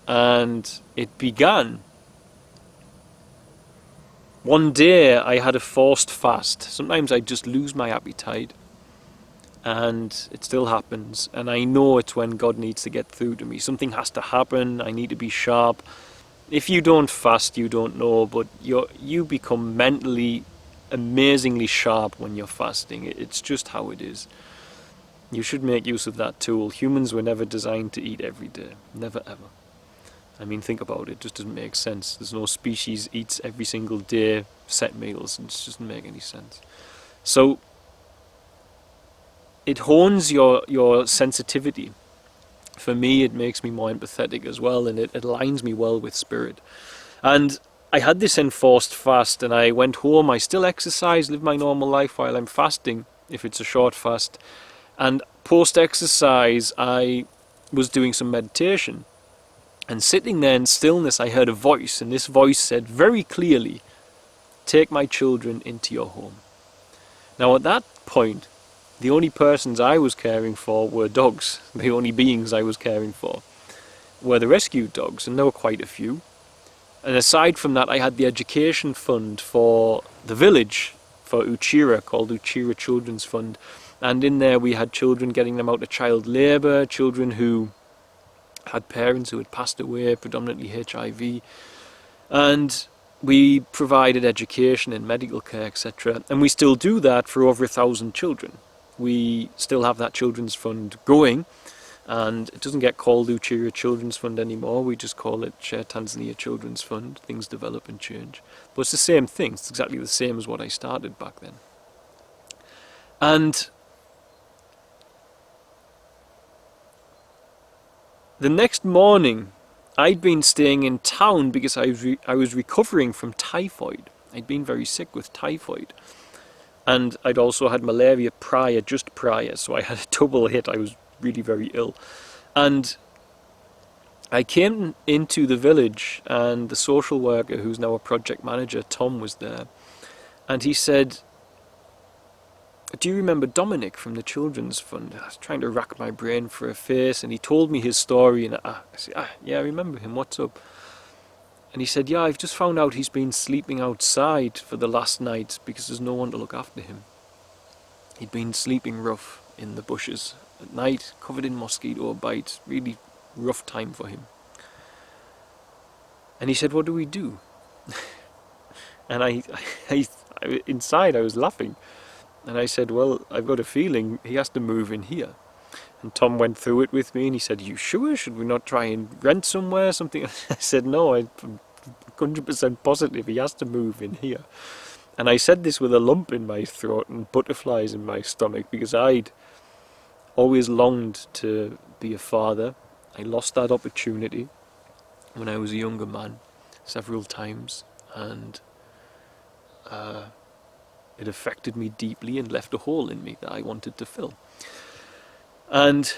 And it began. One day I had a forced fast. Sometimes I just lose my appetite, and it still happens. And I know it's when God needs to get through to me. Something has to happen. I need to be sharp. If you don't fast, you don't know, but you become mentally amazingly sharp when you're fasting. It's just how it is. You should make use of that tool. Humans were never designed to eat every day. Never ever. I mean, think about it. It just doesn't make sense. There's no species eats every single day set meals. It just doesn't make any sense. So it hones your sensitivity. For me, it makes me more empathetic as well, and it aligns me well with spirit. And I had this enforced fast, and I went home. I still exercise, live my normal life while I'm fasting, if it's a short fast. And post-exercise, I was doing some meditation. And sitting there in stillness, I heard a voice, and this voice said very clearly, "Take my children into your home." Now at that point, the only persons I was caring for were dogs. The only beings I was caring for were the rescued dogs, and there were quite a few. And aside from that, I had the education fund for the village, for Uchira, called Uchira Children's Fund. And in there we had children, getting them out of child labour, children who had parents who had passed away, predominantly HIV. And we provided education and medical care, etc. And we still do that for over 1,000 children. We still have that children's fund going, and it doesn't get called Uchira Children's Fund anymore. We just call it Share Tanzania Children's Fund. Things develop and change. But it's the same thing. It's exactly the same as what I started back then. And the next morning, I'd been staying in town because I was recovering from typhoid. I'd been very sick with typhoid. And I'd also had malaria just prior, so I had a double hit. I was really very ill. And I came into the village, and the social worker, who's now a project manager, Tom, was there. And he said, "Do you remember Dominic from the Children's Fund?" I was trying to rack my brain for a face, and he told me his story, and I said, yeah, I remember him, what's up? And he said, "Yeah, I've just found out he's been sleeping outside for the last night because there's no one to look after him. He'd been sleeping rough in the bushes at night, covered in mosquito bites, really rough time for him." And he said, "What do we do?" And inside I was laughing. And I said, "Well, I've got a feeling he has to move in here." And Tom went through it with me, and he said, "You sure? Should we not try and rent somewhere, something?" I said, "No, I'm 100% positive he has to move in here." And I said this with a lump in my throat and butterflies in my stomach, because I'd always longed to be a father. I lost that opportunity when I was a younger man several times, and it affected me deeply and left a hole in me that I wanted to fill. And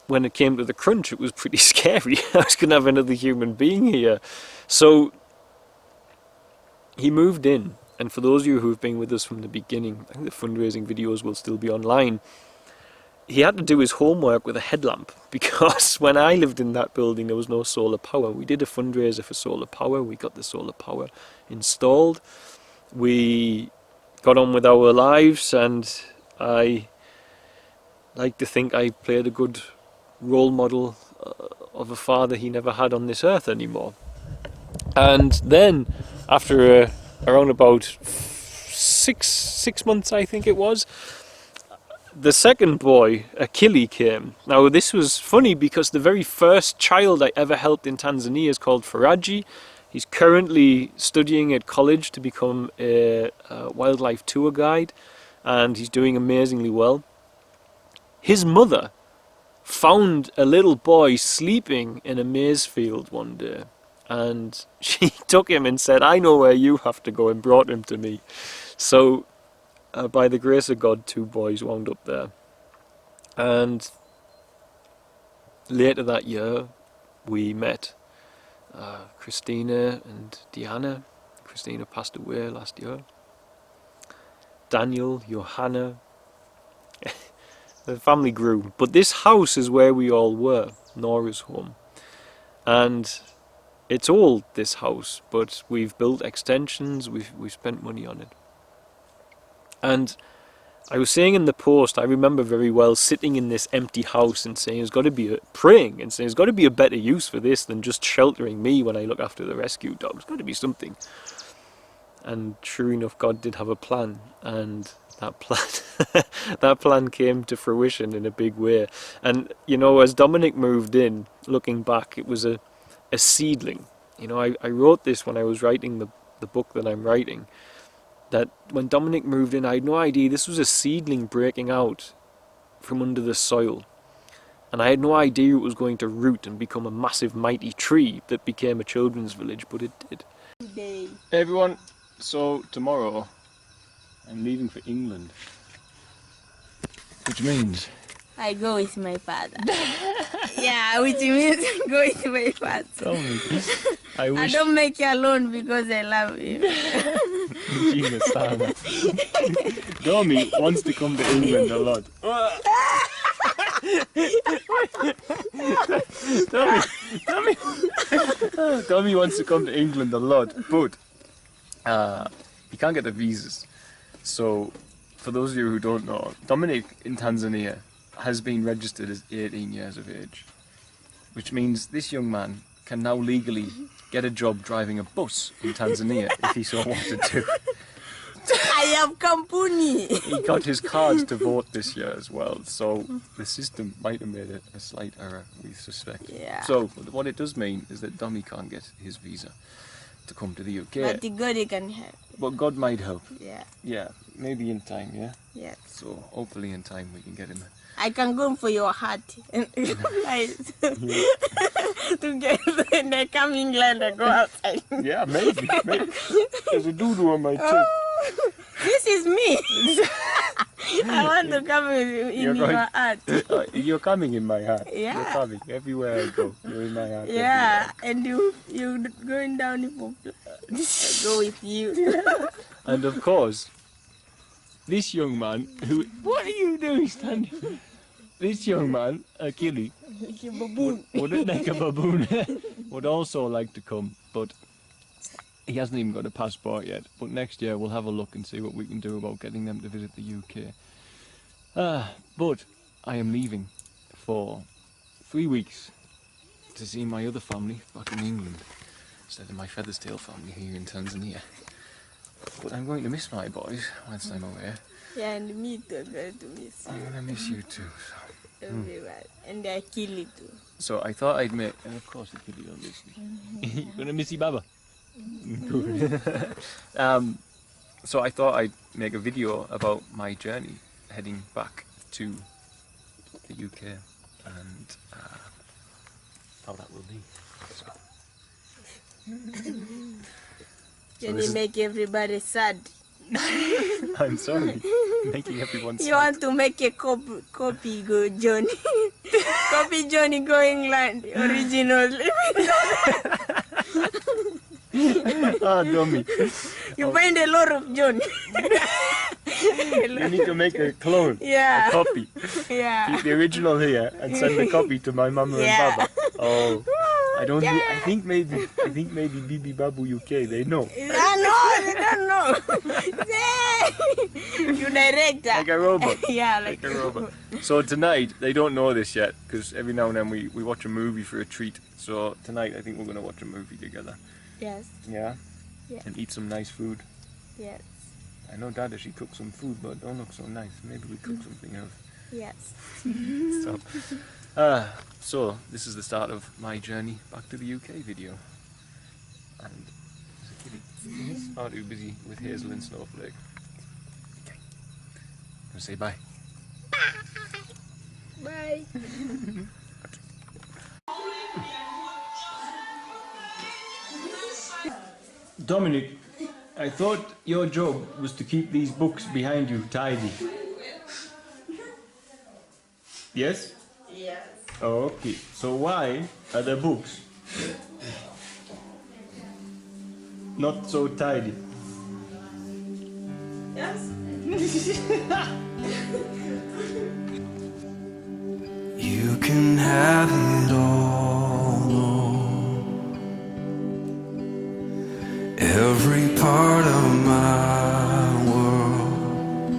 when it came to the crunch, it was pretty scary. I was going to have another human being here. So he moved in, and for those of you who have been with us from the beginning, I think the fundraising videos will still be online. He had to do his homework with a headlamp, because when I lived in that building there was no solar power. We did a fundraiser for solar power. We got the solar power installed. We got on with our lives, and I like to think I played a good role model of a father he never had on this earth anymore. And then after around about six months, I think it was, the second boy, Achille, came. Now this was funny because the very first child I ever helped in Tanzania is called Faraji. He's currently studying at college to become a wildlife tour guide, and he's doing amazingly well. His mother found a little boy sleeping in a maize field one day, and she took him and said, "I know where you have to go," and brought him to me. So by the grace of God, 2 boys wound up there. And later that year we met Christina and Diana. Christina passed away last year. Daniel, Johanna. The family grew. But this house is where we all were, Nora's home. And it's old, this house, but we've built extensions, we've spent money on it. And I was saying in the post, I remember very well sitting in this empty house and saying there's got to be praying and saying there's got to be a better use for this than just sheltering me when I look after the rescue dogs. There's got to be something. And sure enough, God did have a plan, and that plan came to fruition in a big way. And you know, as Dominic moved in, looking back, it was a seedling. You know, I wrote this when I was writing the book that I'm writing, that when Dominic moved in, I had no idea this was a seedling breaking out from under the soil. And I had no idea it was going to root and become a massive mighty tree that became a children's village, but it did. Hey everyone, so tomorrow I'm leaving for England. Which means I go with my father. Yeah, which means go with my father. Tell me. I don't make you alone because I love you. Domi wants to come to England a lot. Domi wants to come to England a lot, but he can't get the visas. So, for those of you who don't know, Dominic in Tanzania has been registered as 18 years of age, which means this young man can now legally get a job driving a bus in Tanzania if he so wanted to. I have company. He got his cards to vote this year as well, so the system might have made a slight error, we suspect. Yeah. So what it does mean is that Dommy can't get his visa to come to the UK. But God can help. But God might help. Yeah. Yeah, maybe in time, yeah? Yeah. So hopefully in time we can get him. I can go for your heart and to get when I come England and go outside. Yeah, maybe. There's a doo-doo on my chin. Oh, this is me. I want to come in your heart. You're coming in my heart. Yeah. You're coming everywhere I go. You're in my heart. Yeah, everywhere. And you going down for I go with you. And of course, this young man who... What are you doing standing? This young man, Achille, like a baboon. Would like a baboon, would also like to come, but he hasn't even got a passport yet. But next year we'll have a look and see what we can do about getting them to visit the UK. But I am leaving for 3 weeks to see my other family back in England instead of my Featherstail family here in Tanzania. But I'm going to miss my boys once I'm away. Yeah, and me too, I'm going to miss you. I'm going to miss you too. So. Everyone. And I kill it too. So I thought I'd make, and of course I kill you obviously. You're going to miss you, Baba. So I thought I'd make a video about my journey heading back to the UK and how that will be. Can you make everybody sad? I'm sorry, making everyone sad. You want to make a copy go Johnny. Copy Johnny go England, original. Ah, dummy. You find a lot of Johnny. You need to make a clone, yeah. a copy. Yeah. Keep the original here and send the copy to my mama and baba. Oh. I don't. Yeah. I think maybe Bibi Babu UK. They know. No, they don't know. You director. Like a robot. Yeah, like a robot. So tonight they don't know this yet because every now and then we watch a movie for a treat. So tonight I think we're gonna watch a movie together. Yes. Yeah. Yeah. And eat some nice food. Yes. I know Dada, she cooks some food, but it don't look so nice. Maybe we cook something else. Yes. So this is the start of my journey back to the UK video. And he's far too busy with Hazel and Snowflake. Okay. I'm gonna say bye. Bye. Dominic, I thought your job was to keep these books behind you tidy. Yes? Yes. Oh, okay. So why are the books not so tidy? Yes. You can have it all. every part of my world.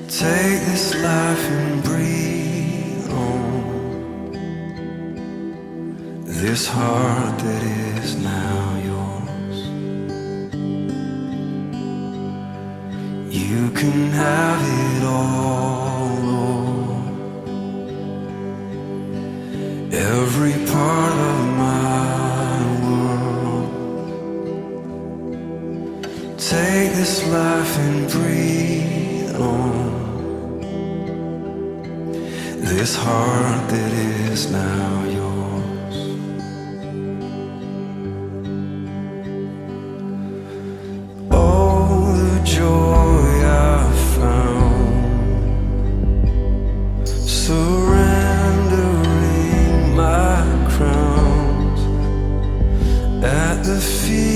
Take this life and breathe on this heart that is now yours. You can have it all, Lord. Every part of my world. Take this life and breathe on this heart that is now yours. Oh, the joy I found surrendering my crowns at the feet